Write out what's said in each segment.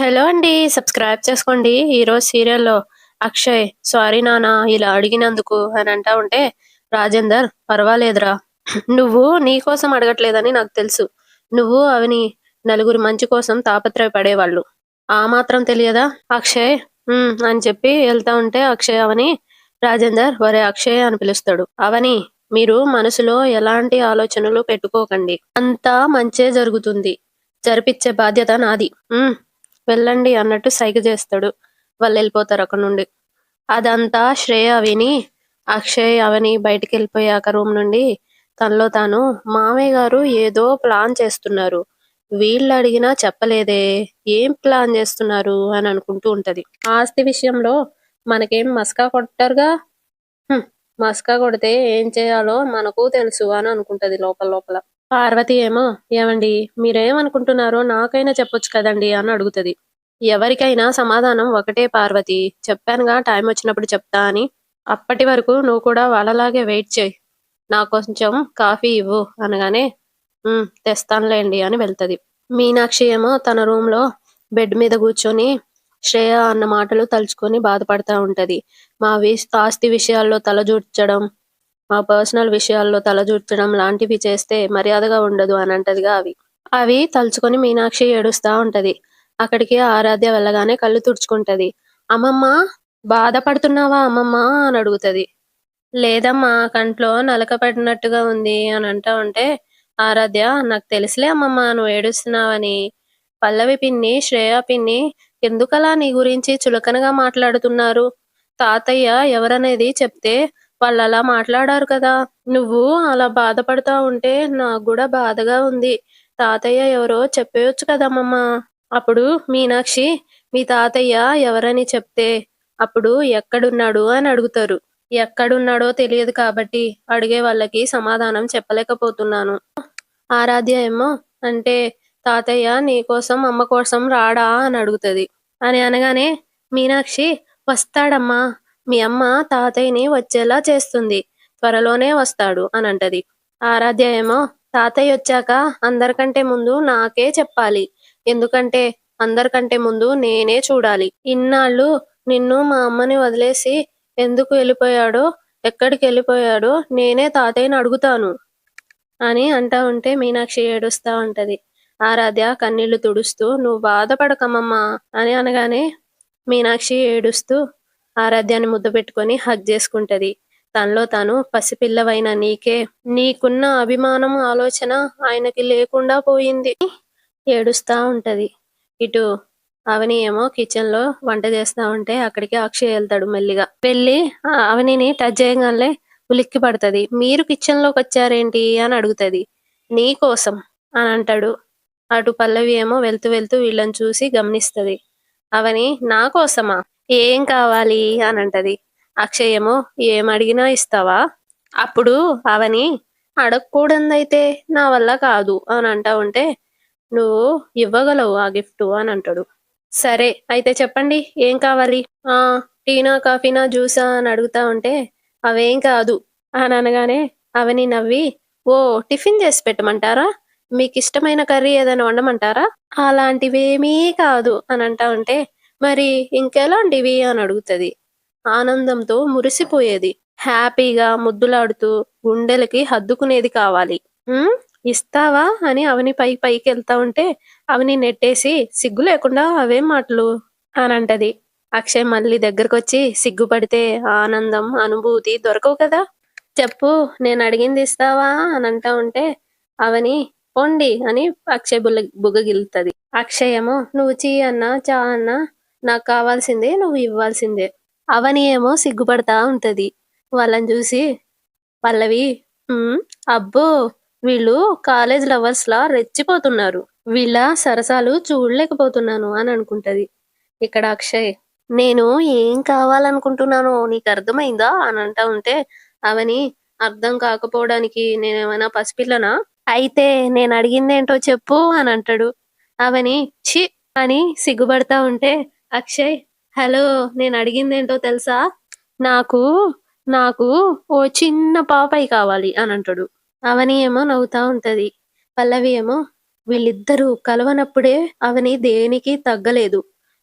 Hello అండి. Subscribe చేసుకోండి. ఈరోజు సీరియల్‌లో అక్షయ్ "సారీ నాన్న ఇలా అడిగినందుకు" అని అంటా ఉంటే, రాజేందర్ "పర్వాలేదురా. నువ్వు నీ కోసం అడగట్లేదని నాకు తెలుసు. నువ్వు అవని నలుగురి మంచి కోసం తాపత్రయపడేవాళ్ళు. ఆ మాత్రం తెలియదా?" అక్షయ్ అని చెప్పి ఎళ్తా ఉంటే అక్షయ్ అవని రాజేందర్ "ఒరేయ్ అక్షయ్" అని పిలుస్తాడు. "అవని మీరు మనసులో ఎలాంటి ఆలోచనలు పెట్టుకోకండి. అంతా మంచే జరుగుతుంది. జరిపిచ్చే బాధ్యత నాది. వెళ్ళండి" అన్నట్టు సైగ చేస్తాడు. వాళ్ళెళ్ళిపోతారు అక్కడి నుండి. అదంతా శ్రేయ విని, అక్షయ్, అవని బయటికెళ్ళిపోయాక రూమ్ నుండి తనలో తాను మామయ్య గారు ఏదో ప్లాన్ చేస్తున్నారు. వీళ్ళడిగినా చెప్పలేదే! ఏం ప్లాన్ చేస్తున్నారు అని అనుకుంటూ ఉంటది. ఆస్తి విషయంలో మనకేం మసకా కొట్టరుగా! హ్మ్. మసకా కొడితే ఏం చేయాలో మనకు తెలుసు అని అనుకుంటది లోపల లోపల. పార్వతి ఏమో "ఏవండీ మీరేమనుకుంటున్నారో నాకైనా చెప్పొచ్చు కదండీ" అని అడుగుతది. ఎవరికైనా సమాధానం ఒకటే పార్వతి. చెప్పానుగా టైమొచ్చినప్పుడు చెప్తా అని. అప్పటి వరకు నువ్వు కూడా వాళ్ళలాగే వెయిట్ చెయ్. నాకొంచెం కాఫీ ఇవ్వు అనగానే తెస్తానులేండి అని వెళ్తది. మీనాక్షి ఏమో తన రూమ్‌లో బెడ్ మీద కూర్చొని శ్రేయ అన్న మాటలు తలుచుకొని బాధపడతా ఉంటది. మా ఆస్తి విషయాల్లో తలదూర్చడం, మా పర్సనల్ విషయాల్లో తలదూర్చడం లాంటివి చేస్తే మర్యాదగా ఉండదు అని అంటదిగా అవి. అవి తలుచుకొని మీనాక్షి ఏడుస్తా ఉంటది. అక్కడికి ఆరాధ్య వెళ్ళగానే కళ్ళు తుడుచుకుంటది. "అమ్మమ్మ బాధపడుతున్నావా అమ్మమ్మ" అని అడుగుతది. "లేదమ్మా కంట్లో నలక పడినట్టుగా ఉంది" అని అంటా ఉంటే ఆరాధ్య "నాకు తెలుసులే అమ్మమ్మ నువ్వు ఏడుస్తున్నావని. పల్లవి పిన్ని, శ్రేయ పిన్ని ఎందుకలా నీ గురించి చులకనగా మాట్లాడుతున్నారు? తాతయ్య ఎవరనేది చెప్తే వాళ్ళలా మాట్లాడారు కదా! నువ్వు అలా బాధపడతా ఉంటే నాకు గూడా బాధగా ఉంది. తాతయ్య ఎవరో చెప్పేయొచ్చు కదమ్మమ్మ." అప్పుడు మీనాక్షి "మీ తాతయ్య ఎవరని చెప్తే అప్పుడు ఎక్కడున్నాడు అని అడుగుతారు. ఎక్కడున్నాడో తెలియదు కాబట్టి అడిగే వాళ్ళకి సమాధానం చెప్పలేకపోతున్నాను." ఆరాధ్య ఏమో అంటే "తాతయ్య నీకోసం అమ్మ కోసం రాడా అని అడుగుతది." అని అనగానే మీనాక్షి "వస్తాడమ్మా. మీ అమ్మ తాతయ్యని వచ్చేలా చేస్తుంది. త్వరలోనే వస్తాడు" అని అంటది. ఆరాధ్య ఏమో "తాతయ్య వచ్చాక అందరికంటే ముందు నాకే చెప్పాలి. ఎందుకంటే అందరికంటే ముందు నేనే చూడాలి. ఇన్నాళ్ళు నిన్ను మా అమ్మని వదిలేసి ఎందుకు వెళ్ళిపోయాడో, ఎక్కడికెళ్ళిపోయాడో నేనే తాతయ్యని అడుగుతాను" అని అంటా ఉంటే మీనాక్షి ఏడుస్తా ఉంటది. ఆరాధ్య కన్నీళ్లు తుడుస్తూ "నువ్వు బాధపడకమ్మమ్మా" అని అనగానే మీనాక్షి ఏడుస్తూ ఆరాధ్యాన్ని ముద్దు పెట్టుకొని హగ్ చేసుకుంటది. తనలో తాను "పసిపిల్లవైన నీకున్న అభిమానం, ఆలోచన ఆయనకి లేకుండా పోయింది" ఏడుస్తా ఉంటది. ఇటు అవని ఏమో కిచెన్‌లో వంట చేస్తా ఉంటే అక్కడికి అక్షయ్ ఎళ్తాడు మెల్లిగా. వెళ్ళి అవనిని టచ్ చేయంగానే ఉలిక్కి పడతది. "మీరు కిచెన్‌లోకొచ్చారేంటి?" అని అడుగుతది. "నీకోసం" అని అంటాడు. అటు పల్లవి ఏమో వెళ్తూ వెళ్తూ వీళ్ళని చూసి గమనిస్తది. అవని "నా కోసమా? ఏం కావాలి?" అని అంటది. అక్షయ్ ఏమో "ఏమడిగినా ఇస్తావా?" అప్పుడు అవని "అడగకూడందయితే నా వల్ల కాదు" అని అంటా ఉంటే "నువ్వు ఇవ్వగలవు ఆ గిఫ్టు" అని అంటాడు. "సరే అయితే చెప్పండి ఏం కావాలి?" "ఆ! టీనా, కాఫీనా, జ్యూసా" అని అడుగుతా ఉంటే "అవేం కాదు" అని అనగానే అవని నవ్వి "ఓహ్! టిఫిన్ చేసి పెట్టమంటారా? మీకిష్టమైన కర్రీ ఏదైనా వండమంటారా?" "అలాంటివేమీ కాదు" అని అంటా ఉంటే "మరి ఇంకెలాంటివి?" అని అడుగుతది. ఆనందంతో మురిసిపోయేది. హ్యాపీగా ముద్దులాడుతూ గుండెలకి హద్దుకునేది కావాలి. "హ్మ్. ఇస్తావా?" అని అవని పైకెళ్తా ఉంటే అవని నెట్టేసి "సిగ్గు లేకుండా అవేం మాటలు" అనంటది. అక్షయ్ మళ్ళీ దగ్గరకొచ్చి "సిగ్గుపడితే ఆనందం, అనుభూతి దొరకవు కదా! చెప్పు నేనడిగింది ఇస్తావా?" అనంటా ఉంటే అవని "పొండి" అని అక్షయ్ బుగ్గగిల్లుతది. అక్షయ్ ఏమో "నువ్వు ఛీ అన్నా, చా అన్నా నాకు కావాల్సిందే నువ్వు ఇవ్వాల్సిందే." అవని ఏమో సిగ్గుపడతా ఉంటది. వాళ్ళని చూసి పల్లవి "హ్మ్. అబ్బో! వీళ్ళు కాలేజ్ లవర్స్‌లా రెచ్చిపోతున్నారు. వీళ్ళ సరసాలు చూడలేకపోతున్నాను" అని అనుకుంటది. ఇక్కడ అక్షయ్ "నేను ఏం కావాలనుకుంటున్నానో నీకర్థమైందా?" అని అంటా ఉంటే అవని "అర్థం కాకపోవడానికి నేనేమైనా పసిపిల్లనా? అయితే నేనడిగిందేంటో చెప్పు" అని అంటాడు. అవని "ఛీ" అని సిగ్గుపడతా ఉంటే అక్షయ్ "హలో నేనడిగిందేంటో తెలుసా? నాకు నాకు ఓ చిన్న పాపాయి కావాలి" అని అంటాడు. అవని ఏమో నవ్వుతా ఉంటది. పల్లవి ఏమో వీళ్ళిద్దరూ కలవనప్పుడే అవని దేనికి తగ్గలేదు.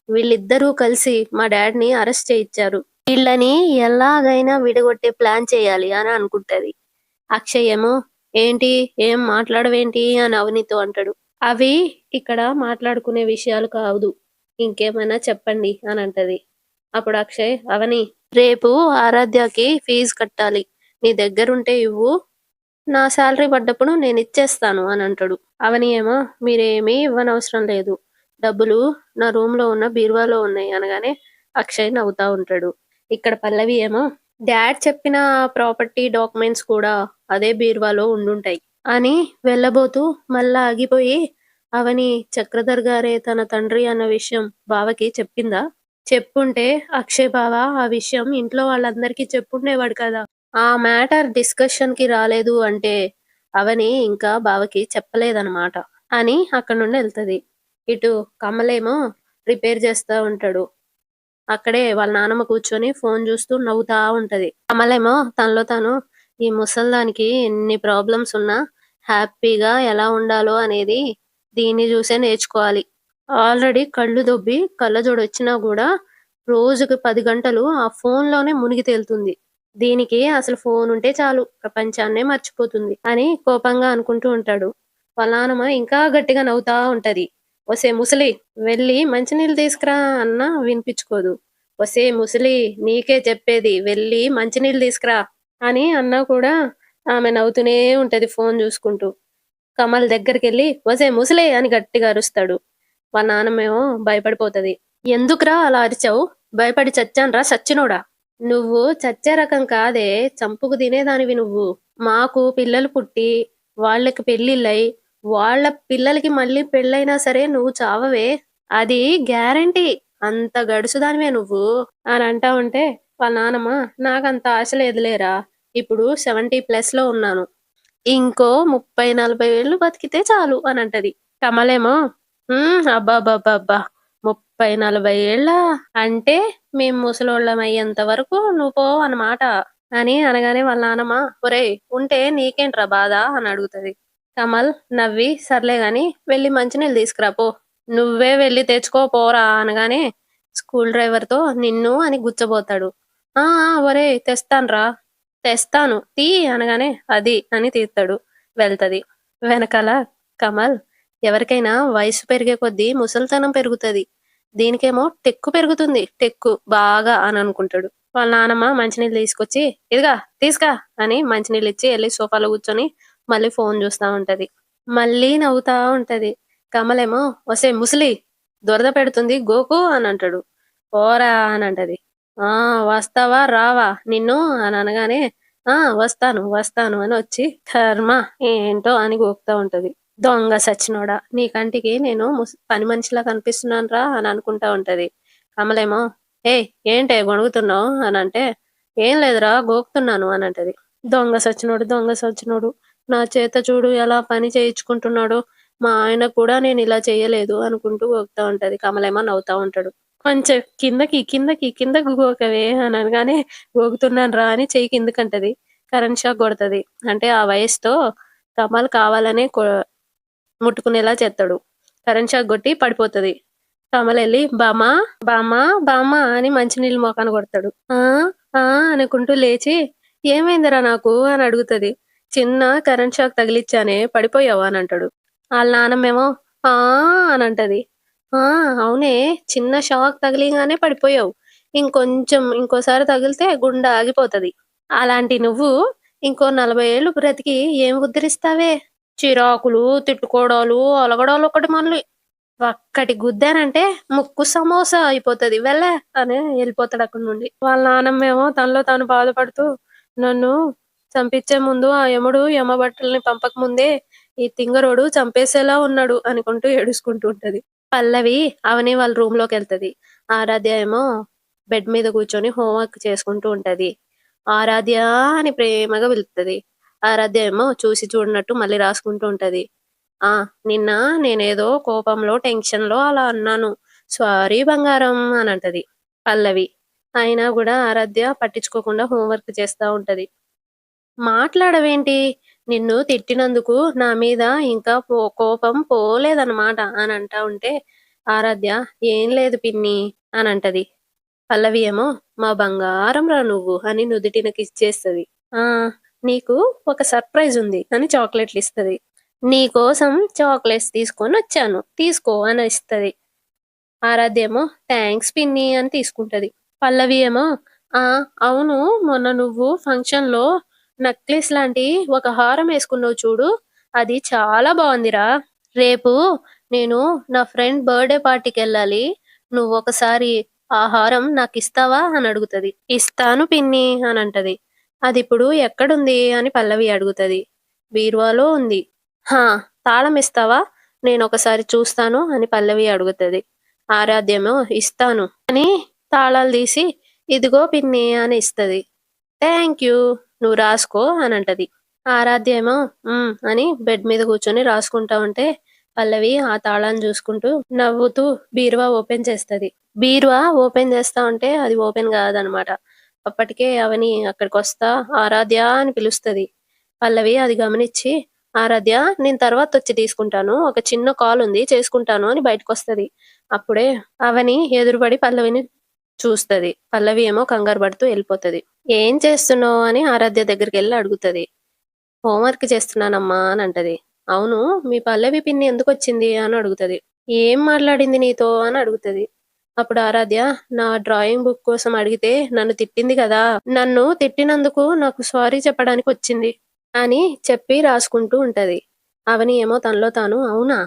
వీళ్ళిద్దరూ కలిసి మా డ్యాడ్‌ని అరెస్ట్ చేయిచ్చారు. వీళ్ళని ఎలాగైనా విడగొట్టే ప్లాన్ చేయాలి అని అనుకుంటది. అక్షయ్ ఏమో, "ఏంటి? ఏం మాట్లాడవేంటి?" అని అవనితో అంటాడు. "అవి ఇక్కడ మాట్లాడుకునే విషయాలు కాదు. ఇంకేమైనా చెప్పండి" అనంటది. అప్పుడు అక్షయ్, "అవని, రేపు ఆరాధ్యకి ఫీజు కట్టాలి. నీ దగ్గరుంటే ఇవ్వు. నా సాలరీ పడ్డప్పుడు నేనిచ్చేస్తాను" అనంటాడు. అవని ఏమో, "మీరేమీ ఇవ్వనవసరం లేదు. డబ్బులు నా రూమ్‌లో ఉన్న బీరువాలో ఉన్నాయి" అనగానే అక్షయ్ నవ్వుతా ఉంటాడు. ఇక్కడ పల్లవి ఏమో, "డ్యాడ్ చెప్పిన ప్రాపర్టీ డాక్యుమెంట్స్ కూడా అదే బీరువాలో ఉండుంటాయి" అని వెళ్ళబోతూ మళ్ళా ఆగిపోయి, "అవని, చక్రధర్ గారే తన తండ్రి అన్న విషయం బావకి చెప్పిందా? చెప్పుంటే అక్షయ్ బావ ఆ విషయం ఇంట్లో వాళ్ళందరికీ చెప్పుండేవాడు కదా! ఆ మ్యాటర్ డిస్కషన్‌కి రాలేదు అంటే అవని ఇంకా బావకి చెప్పలేదనమాట" అని అక్కడి నుండి ఎళ్తది. ఇటు కమలేమో రిపేర్ చేస్తా ఉంటాడు. అక్కడే వాళ్ళ నానమ్మ కూర్చొని ఫోను జూస్తూ నవ్వుతా ఉంటది. కమలేమో తనలో తాను, ఈ ముసల్దానికి ఎన్ని ప్రాబ్లమ్స్ ఉన్నా హ్యాపీగా ఎలా ఉండాలో అనేది దీన్ని జూసే నేర్చుకోవాలి. ఆల్రెడీ కళ్ళు దొబ్బి కళ్ళజోడొచ్చినా గూడా రోజుకి 10 గంటలు ఆ ఫోనులోనే మునిగి తేలుతుంది. దీనికి అసలు ఫోనుంటే చాలు ప్రపంచాన్నే మర్చిపోతుంది అని కోపంగా అనుకుంటూ ఉంటాడు. వాళ్ళ నానమ్మ ఇంకా గట్టిగా నవ్వుతా ఉంటది. "ఒసేయ్ ముసలి, వెళ్ళి మంచినీళ్ళు తీసుకురా" అన్నా వినిపించుకోదు. "ఒసేయ్ ముసలి, నీకే చెప్పేది, వెళ్ళి మంచినీళ్ళు తీసుకురా" అని అన్నా కూడా ఆమె నవ్వుతూనే ఉంటది ఫోను జూసుకుంటూ. కమల్ దగ్గరికెళ్ళి, "ఒసేయ్ ముసలి" అని గట్టిగా అరుస్తాడు. వాళ్ళ నాన్నమేమో భయపడిపోతది. "ఎందుకురా అలా అరిచావు? భయపడి చచ్చానురా సచ్చినోడా! నువ్వు చచ్చే రకం కాదే, చంపుకు తినేదానివి నువ్వు. మాకు పిల్లలు పుట్టి, వాళ్ళకి పెళ్ళిళ్ళై, వాళ్ళ పిల్లలకి మళ్ళీ పెళ్ళైనా సరే నువ్వు చావవే. అది గ్యారంటీ. అంత గడుసుదానివే నువ్వు" అని అంటా ఉంటే వాళ్ళ నానమ్మ, "నాకంత ఆశ లేదులేరా. ఇప్పుడు 70+ ఉన్నాను. ఇంకో 30, 40 ఏళ్ళు బతికితే చాలు" అనంటది. కమలేమో, అబ్బబ్బబ్బబ్బా! 30, 40 ఏళ్ళా? అంటే మేం ముసలోళ్ళమయ్యేంత వరకు నువ్వు పోవనమాట అని అనగానే వాళ్ళ నానమ్మ, "ఒరేయ్! ఉంటే నీకేంట్రా బాధ" అని అడుగుతది. కమల్ నవ్వి, "సర్లే గాని వెళ్లి మంచినీళ్ళు తీసుకురా పో. నువ్వే వెళ్లి తెచ్చుకో పోరా" అనగానే స్కూల్ డ్రైవర్‌తో "నిన్ను" అని గుచ్చబోతాడు. "ఆ! ఆ! ఒరేయ్! తెస్తానురా. తెస్తాను తీ" అనగానే "అది" అని తీస్తాడు. వెళ్తది. వెనకాల కమల్, "ఎవరికైనా వయసు పెరిగే కొద్దీ ముసలితనం పెరుగుతది. దీనికేమో టెక్కు పెరుగుతుంది. టెక్కు బాగా" అని అనుకుంటాడు. వాళ్ళ నానమ్మ మంచినీళ్ళు తీసుకొచ్చి, "ఇదిగా తీసుకా" అని మంచినీళ్ళిచ్చి ఎళ్లి సోఫాలో కూర్చొని మళ్ళీ ఫోను చూస్తా ఉంటది. మళ్ళీ నవ్వుతా ఉంటది. కమలేమో, "ఒసేయ్ ముసలి, దురద పెడుతుంది గోకు" అనంటాడు. "పోరా" అనంటది. "ఆ! వస్తావా? రావా నిన్ను" అని అనగానే, "ఆ! వస్తాను, వస్తాను" అని వచ్చి, కర్మ ఏంటో అని గోకుతా ఉంటది. "దొంగ సచ్చినోడా! నీ కంటికి నేను పని మనిషిలా కనిపిస్తున్నానురా" అని అనుకుంటా ఉంటది. కమలేమో, "ఏయ్! ఏంటే గొణుగుతున్నావు" అనంటే, "ఏం లేదురా గోకుతున్నాను" అనంటది. "దొంగ సచ్చినోడు, దొంగ సచ్చినోడు. నా చేత చూడు ఎలా పని చేయించుకుంటున్నాడో. మా ఆయనకు కూడా నేనిలా చెయ్యలేదు" అనుకుంటూ గోకుతా ఉంటది. కమలేమో నవ్వుతా ఉంటాడు. "కొంచెం కిందకి, కిందకి, కిందకి గోకవే" అని అనగానే, "గోకుతున్నానురా" అని చెయ్యి కిందకంటది. Current shock గొడతది. అంటే ఆ వయసుతో కమల్ కావాలనే ముట్టుకునేలా చేత్తాడు. Current shock గొట్టి పడిపోతది. కమలెళ్ళి, "బామా, బామా, బామా" అని మంచినీళ్ళు మొఖాన కొడతాడు. "ఆ! ఆ!" అనుకుంటూ లేచి, "ఏమైందిరా నాకు" అని అడుగుతది. "చిన్న కరెంట్ షాక్ తగిలిచ్చానే పడిపోయావు" అనంటాడు. ఆళ్ళ నానమ్మేమో, "ఆ!" అనంటది. "ఆ! అవునే, చిన్న షాక్ తగిలియంగానే పడిపోయావు. ఇంకోసారి తగిలితే గుండె ఆగిపోతది. అలాంటి నువ్వు ఇంకో 40 ఏళ్ళు బ్రతికి ఏం ఉద్ధరిస్తావే? చిరాకులు, తిట్టుకోవడాలు, అలగడాలు ఒకటి మళ్ళీ. ఒక్కటి గుద్దానంటే ముక్కు సమోసా అయిపోతది. వెళ్ళే" అని ఎళ్ళిపోతాడు అక్కడి నుండి. వాళ్ళ నానమ్మేమో తనలో తాను బాధపడుతూ, "నన్ను చంపిచ్చే ముందు ఆ యముడు యమబట్టల్ని పంపకముందే ఈ తింగరోడు చంపేసేలా ఉన్నాడు" అనుకుంటూ ఏడుసుకుంటూ ఉంటది. పల్లవి అవని వాళ్ళ రూమ్‌లోకెళ్తది. ఆరాధ్య ఏమో బెడ్ మీద కూర్చొని హోంవర్క్ చేసుకుంటూ ఉంటది. "ఆరాధ్య" అని ప్రేమగా పిలుత్తది. ఆరాధ్య ఏమో చూసి చూడనట్టు మళ్ళీ రాసుకుంటూ ఉంటది. "ఆ! నిన్న నేనేదో కోపంలో, టెన్షన్‌లో అలా అన్నాను. సారీ బంగారం" అనంటది పల్లవి. అయినా గూడా ఆరాధ్య పట్టించుకోకుండా హోంవర్క్ చేస్తా ఉంటది. "మాట్లాడవేంటి? నిన్ను తిట్టినందుకు నా మీద ఇంకా కోపం పోలేదన్నమాట అని అంటా ఉంటే, ఆరాధ్య ఏం లేదు పిన్ని అని అంటది. పల్లవి ఏమో మా బంగారంరా నువ్వు అని నుదిటిన కిస్ చేస్తది. ఆ నీకు ఒక సర్ప్రైజ్ ఉంది అని చాక్లెట్లు ఇస్తది. నీకోసం చాక్లెట్స్ తీసుకొనొచ్చాను తీసుకో అని ఇస్తది. ఆరాధ్య ఏమో థ్యాంక్స్ పిన్ని అని తీసుకుంటది. పల్లవి ఏమో ఆ అవును, మొన్న నువ్వు ఫంక్షన్‌లో నెక్లెస్ లాంటి ఒక హారం యేసుకున్నావు చూడు, అది చాలా బావుందిరా. రేపు నేను నా ఫ్రెండ్ బర్త్‌డే పార్టీకెళ్ళాలి. నువ్వొకసారి ఆ హారం నాకిస్తావా అని అడుగుతది. ఇస్తాను పిన్ని అని అంటది. అదిప్పుడు ఎక్కడుంది అని పల్లవి అడుగుతది. బీరువాలో ఉంది. హా! తాళం ఇస్తావా? నేనొకసారి చూస్తాను అని పల్లవి అడుగుతది. ఆరాధ్యేమో ఇస్తాను అని తాళాలు తీసి ఇదిగో పిన్ని అని ఇస్తది. థాంక్యూ. నువ్వు రాసుకో అనంటది. ఆరాధ్య ఏమో అని బెడ్ మీద కూర్చొని రాసుకుంటా ఉంటే, పల్లవి ఆ తాళాన్ని చూసుకుంటూ నవ్వుతూ బీరువా ఓపెన్ చేస్తది. బీరువా ఓపెన్ చేస్తా ఉంటే అది ఓపెన్ కాదనమాట. అప్పటికే అవని అక్కడికొస్తా ఆరాధ్య అని పిలుస్తది. పల్లవి అది గమనిచ్చి ఆరాధ్య నేను తర్వాతొచ్చి తీసుకుంటాను. ఒక చిన్న కాలుంది చేసుకుంటాను అని బయటకొస్తది. అప్పుడే అవని ఎదురుపడి పల్లవిని చూస్తది. పల్లవి ఏమో కంగారు పడుతూ ఎళ్ళిపోతది. "ఏం చేస్తున్నావు?" అని ఆరాధ్య దగ్గరికెళ్ళి అడుగుతది. "హోంవర్క్ చేస్తున్నానమ్మా" అని అంటది. "అవును, మీ పల్లవి పిన్ని ఎందుకొచ్చింది?" అని అడుగుతది. "ఏం మాట్లాడింది నీతో?" అని అడుగుతది. అప్పుడు ఆరాధ్య "నా డ్రాయింగ్ బుక్ కోసం అడిగితే నన్ను తిట్టింది కదా! నన్ను తిట్టినందుకు నాకు సారీ చెప్పడానికొచ్చింది" అని చెప్పి రాసుకుంటూ ఉంటది. అవని ఏమో తనలో తాను అవునా!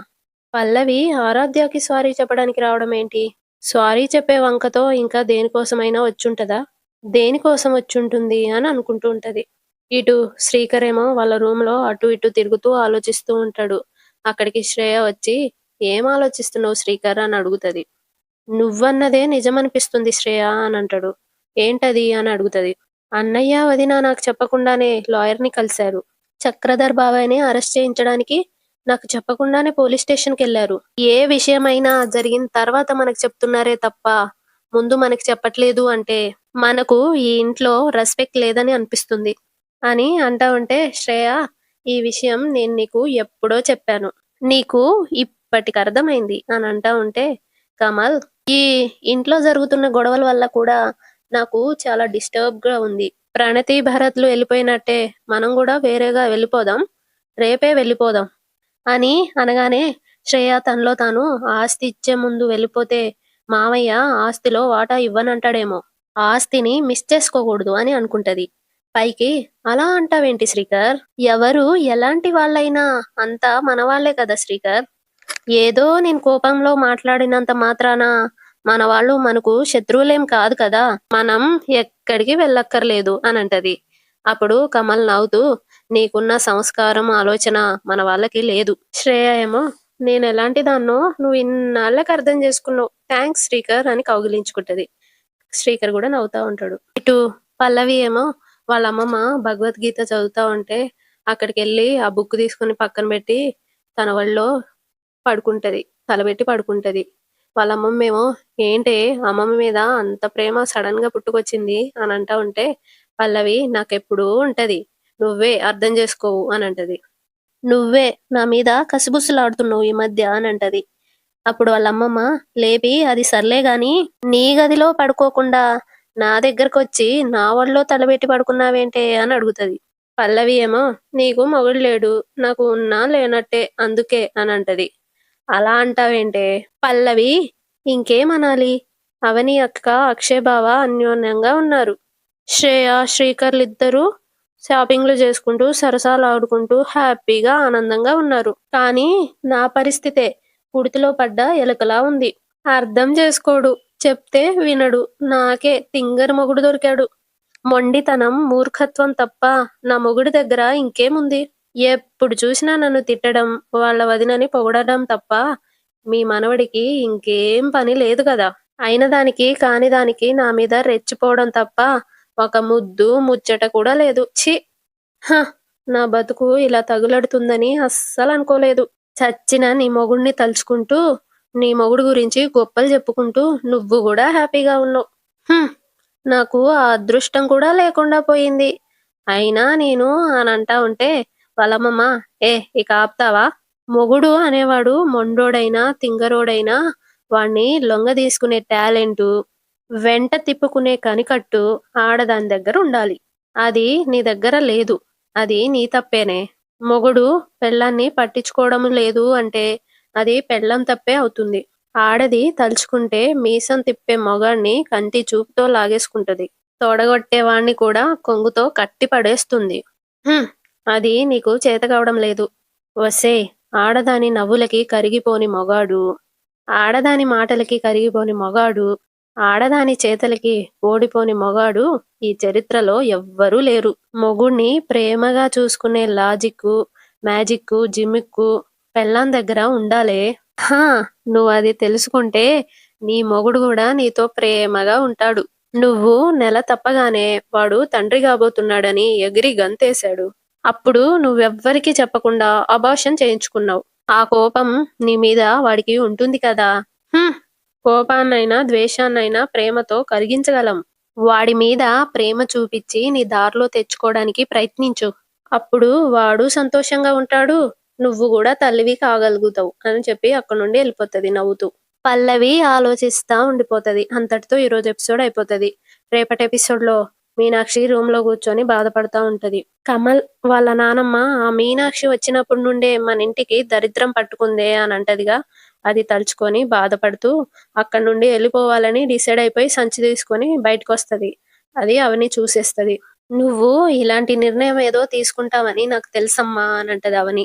పల్లవి ఆరాధ్యకి సారీ చెప్పడానికి రావడం ఏంటి? సారీ చెప్పే వంకతో ఇంకా దేనికోసమైనా వచ్చుంటదా? దేనికోసం వచ్చుంటుంది అని అనుకుంటూ ఉంటది. ఇటు శ్రీకర్ ఏమో వాళ్ళ రూమ్‌లో అటు ఇటు తిరుగుతూ ఆలోచిస్తూ ఉంటాడు. అక్కడికి శ్రేయ వచ్చి "ఏం ఆలోచిస్తున్నావు శ్రీకర్" అని అడుగుతది. "నువ్వన్నదే నిజమనిపిస్తుంది శ్రేయ" అని అంటాడు. "ఏంటది?" అని అడుగుతది. "అన్నయ్య, వదిన నాకు చెప్పకుండానే లాయర్‌ని కలిశారు. చక్రధర్ బాబాయిని అరెస్ట్ చేయించడానికి నాకు చెప్పకుండానే పోలీస్ స్టేషన్‌కెళ్లారు. ఏ విషయమైనా జరిగిన తర్వాత మనకు చెప్తున్నారే తప్ప, ముందు మనకి చెప్పట్లేదు అంటే, మనకు ఈ ఇంట్లో రెస్పెక్ట్ లేదని అనిపిస్తుంది" అని అంటా ఉంటే శ్రేయ, "ఈ విషయం నేను నీకు ఎప్పుడో చెప్పాను. నీకు ఇప్పటికర్థమైంది" అని అంటా ఉంటే కమల్, "ఈ ఇంట్లో జరుగుతున్న గొడవల వల్ల కూడా నాకు చాలా డిస్టర్బ్‌గా ఉంది. ప్రణతి, భరత్‌లు వెళ్ళిపోయినట్టే మనం గూడా వేరేగా వెళ్ళిపోదాం. రేపే వెళ్ళిపోదాం" అని అనగానే శ్రేయ తనలో తాను ఆస్తి ఇచ్చే ముందు వెళ్ళిపోతే మామయ్య ఆస్తిలో వాటా ఇవ్వనంటాడేమో. ఆస్తిని మిస్ చేసుకోకూడదు అని అనుకుంటది. పైకి అలా అంటావేంటి శ్రీకర్? ఎవరు ఎలాంటి వాళ్ళైనా అంతా మనవాళ్లే కదా శ్రీకర్. ఏదో నేను కోపంలో మాట్లాడినంత మాత్రాన మన వాళ్ళు మనకు శత్రువులేం కాదు కదా! మనం ఎక్కడికి వెళ్ళక్కర్లేదు అనంటది. అప్పుడు కమల్ నవ్వుతూ నీకున్న సంస్కారం, ఆలోచన మన వాళ్ళకి లేదు. శ్రేయ ఏమో నేనెలాంటి దాన్నో నువ్వు ఇన్నాళ్ళకి అర్థం చేసుకున్నావు. థాంక్స్ శ్రీకర్ అని కౌగిలించుకుంటది. శ్రీకర్ గూడా నవ్వుతా ఉంటాడు. ఇటు పల్లవి ఏమో వాళ్ళ అమ్మమ్మ భగవద్గీత చదువుతా ఉంటే అక్కడికెళ్ళి ఆ బుక్ తీసుకొని పక్కన పెట్టి తన ఒళ్ళో పడుకుంటది. తలబెట్టి పడుకుంటది. వాళ్ళ అమ్మమ్మేమో ఏంటే అమ్మమ్మ మీద అంత ప్రేమ సడెన్‌గా పుట్టుకొచ్చింది అని అంటా ఉంటే పల్లవి నాకెప్పుడూ ఉంటది. నువ్వే అర్థం చేసుకోవు అనంటది. నువ్వే నా మీద కసిబుస్సులాడుతున్నావు ఈ మధ్య అనంటది. అప్పుడు వాళ్ళ అమ్మమ్మ లేపి అది సర్లే గాని నీ గదిలో పడుకోకుండా నా దగ్గరకొచ్చి నా ఒళ్ళో తలబెట్టి పడుకున్నావేంటే అని అడుగుతది. పల్లవి ఏమో నీకు మొగుడు లేడు. నాకు ఉన్నా లేనట్టే అందుకే అనంటది. అలా అంటావేంటే? పల్లవి ఇంకేమనాలి? అవని అక్క, అక్షయ్ బావ అన్యోన్యంగా ఉన్నారు. శ్రేయ, శ్రీకర్లిద్దరూ షాపింగ్‌లు చేసుకుంటూ, సరసాలాడుకుంటూ హ్యాపీగా, ఆనందంగా ఉన్నారు. కానీ నా పరిస్థితే కుడితిలో పడ్డ ఎలకలా ఉంది. అర్థం చేసుకోడు. చెప్తే వినడు. నాకే తింగరి మొగుడు దొరికాడు. మొండితనం, మూర్ఖత్వం తప్ప నా మొగుడి దగ్గర ఇంకేముంది? ఎప్పుడు చూసినా నన్ను తిట్టడం, వాళ్ళ వదినని పొగడడం తప్ప మీ మనవడికి ఇంకేం పని లేదు గదా! అయిన దానికి కాని దానికి నా మీద రెచ్చిపోవడం తప్ప ఒక ముద్దు, ముచ్చట కూడా లేదు. ఛీ! హ! నా బతుకు ఇలా తగులడుతుందని అస్సలనుకోలేదు. చచ్చిన నీ మొగుడిని తలుచుకుంటూ, నీ మొగుడు గురించి గొప్పలు చెప్పుకుంటూ నువ్వు గూడా హ్యాపీగా ఉన్నావు. హ్మ్. నాకు ఆ అదృష్టం కూడా లేకుండా పోయింది. అయినా నేను అనంటా ఉంటే వాళ్ళమ్మమ్మ ఏ ఇక ఆపుతావా? మొగుడు అనేవాడు మొండోడైనా, తింగరోడైనా వాణ్ణి లొంగదీసుకునే టాలెంటు, వెంట తిప్పుకునే కనికట్టు ఆడదాని దగ్గర ఉండాలి. అది నీ దగ్గర లేదు. అది నీ తప్పేనే. మొగుడు పెళ్ళాన్ని పట్టించుకోవడం లేదు అంటే అది పెళ్ళాం తప్పే అవుతుంది. ఆడది తలుచుకుంటే మీసం తిప్పే మొగాణ్ణి కంటి చూపుతో లాగేసుకుంటది. తొడగొట్టేవాణ్ణి కూడా కొంగుతో కట్టి పడేస్తుంది. హ్మ్. అది నీకు చేతకావడం లేదు. ఒసేయ్! ఆడదాని నవ్వులకి కరిగిపోని మొగాడు, ఆడదాని మాటలకి కరిగిపోని మొగాడు, ఆడదాని చేతలకి ఓడిపోని మొగాడు ఈ చరిత్రలో ఎవ్వరూ లేరు. మొగుణ్ణి ప్రేమగా చూసుకునే లాజిక్కు, మ్యాజిక్కు, జిమ్మిక్కు పెళ్ళాం దగ్గర ఉండాలే. హా! నువ్వది తెలుసుకుంటే నీ మొగుడు గూడా నీతో ప్రేమగా ఉంటాడు. నువ్వు నెల తప్పగానే వాడు తండ్రి గాబోతున్నాడని ఎగిరి గంతేశాడు. అప్పుడు నువ్వెవ్వరికీ చెప్పకుండా అబార్షన్ చేయించుకున్నావు. ఆ కోపం నీ మీద వాడికి ఉంటుంది కదా! హ్మ్. కోపాన్నైనా, ద్వేషాన్నైనా ప్రేమతో కరిగించగలం. వాడి మీద ప్రేమ చూపిచ్చి నీ దారిలో తెచ్చుకోడానికి ప్రయత్నించు. అప్పుడు వాడు సంతోషంగా ఉంటాడు. నువ్వు గూడా తల్లివి కాగలుగుతావు అని చెప్పి అక్కడి నుండి ఎళ్ళిపోతది నవ్వుతూ. పల్లవి ఆలోచిస్తా ఉండిపోతది. అంతటితో ఈరోజు ఎపిసోడ్ అయిపోతది. రేపటి ఎపిసోడ్‌లో మీనాక్షి రూమ్‌లో కూర్చొని బాధపడతా ఉంటది. కమల్ వాళ్ళ నానమ్మ ఆ మీనాక్షి వచ్చినప్పటి నుండే మనింటికి దరిద్రం పట్టుకుందే అని అంటదిగా. అది తలుచుకొని బాధపడుతూ అక్కడి నుండి ఎళ్ళిపోవాలని డిసైడ్ అయిపోయి సంచి తీసుకొని బయటకొస్తది. అది అవని చూసేస్తది. "నువ్వు ఇలాంటి నిర్ణయం ఏదో తీసుకుంటావని నాకు తెలుసమ్మా" అని అంటది అవని.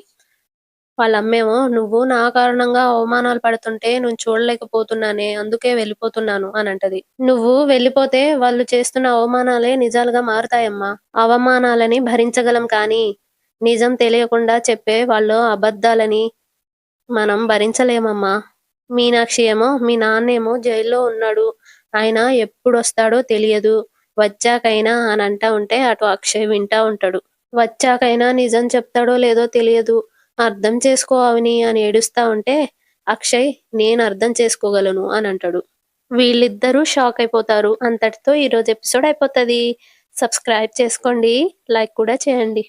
వాళ్ళమ్మేమో "నువ్వు నా కారణంగా అవమానాలు పడుతుంటే నేను చూడలేకపోతున్నానే. అందుకే వెళ్ళిపోతున్నాను" అనంటది. "నువ్వు వెళ్ళిపోతే వాళ్ళు చేస్తున్న అవమానాలే నిజాలుగా మారతాయమ్మా. అవమానాలని భరించగలం కానీ, నిజం తెలియకుండా చెప్పే వాళ్ళు అబద్ధాలని మనం భరించలేమమ్మా. మీనాక్షి ఏమో మీ నాన్నేమో జైల్లో ఉన్నాడు. ఆయన ఎప్పుడొస్తాడో తెలియదు. వచ్చాకైనా" అనంటా ఉంటే అటు అక్షయ్ వింటా ఉంటాడు. "వచ్చాకైనా నిజం చెప్తాడో లేదో తెలియదు. అర్థం చేసుకో అవని" అని ఏడుస్తా ఉంటే అక్షయ్ "నేనర్థం చేసుకోగలను" అనంటాడు. వీళ్ళిద్దరూ షాక్ అయిపోతారు. అంతటితో ఈరోజు ఎపిసోడ్ అయిపోతది. సబ్స్క్రైబ్ చేసుకోండి. లైక్ కూడా చేయండి.